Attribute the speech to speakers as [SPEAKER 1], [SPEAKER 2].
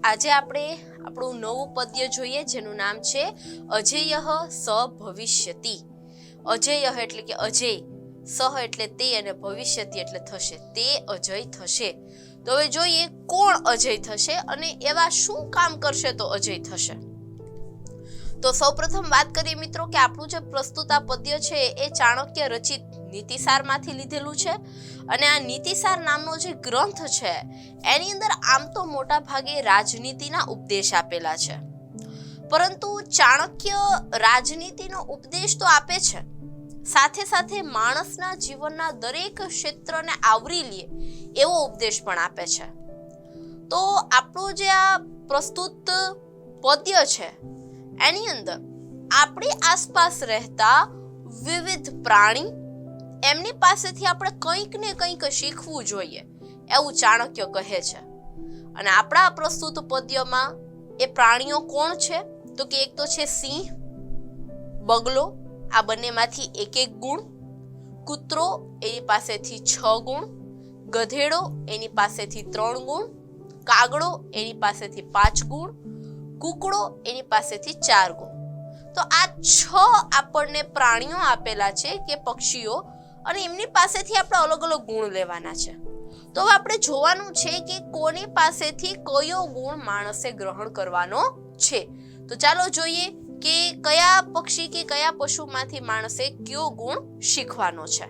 [SPEAKER 1] આજે આપણે આપણું નવું પદ્ય જોઈએ જેનું નામ છે અજેયઃ સ ભવિષ્યતિ। અજેયઃ એટલે કે અજય, સહ એટલે તે અને ભવિષ્યતિ એટલે થશે, તે અજય થશે। તો હવે જોઈએ કોણ અજય થશે અને એવા શું કામ કરશે તો અજય થશે। તો સૌપ્રથમ વાત કરીએ મિત્રો કે આપણું જે પ્રસ્તુત આ પદ્ય છે એ ચાણક્ય રચિત નીતિસારમાંથી લીધેલું છે અને આ નીતિસાર નામનો જે ગ્રંથ છે એની અંદર આમ તો મોટા ભાગે રાજનીતિના ઉપદેશ આપેલા છે, પરંતુ ચાણક્ય રાજનીતિનો ઉપદેશ તો આપે છે, સાથે સાથે માણસના જીવનના દરેક ક્ષેત્રને આવરી લે એવો ઉપદેશ પણ આપે છે। તો આપણું જે આ પ્રસ્તુત પદ્ય છે એની અંદર આપણી આસપાસ રહેતા વિવિધ પ્રાણી, એમની પાસેથી આપણે કંઈક ને કંઈક શીખવું જોઈએ એવું ચાણક્ય કહે છે। અને આપણા પ્રસ્તુત પદ્યમાં એ પ્રાણીઓ કોણ છે તો કે એક તો છે સિંહ, બગલો, આ બંનેમાંથી એક એક ગુણ, કૂતરો એની પાસેથી 6 ગુણ, ગધેડો એની પાસેથી 3 ગુણ, કાગડો એની પાસેથી 5 ગુણ, કૂકડો એની પાસેથી 4 ગુણ। તો આ 6 આપણને પ્રાણીઓ આપેલા છે કે પક્ષીઓ, અને એમની પાસેથી આપણે અલગ અલગ ગુણ લેવાના છે। તો હવે આપણે જોવાનું છે કે કોની પાસેથી કયો ગુણ માણસે ગ્રહણ કરવાનો છે। તો ચાલો જોઈએ કે કયા પક્ષી કે કયા પશુમાંથી માણસે કયો ગુણ શીખવાનો છે।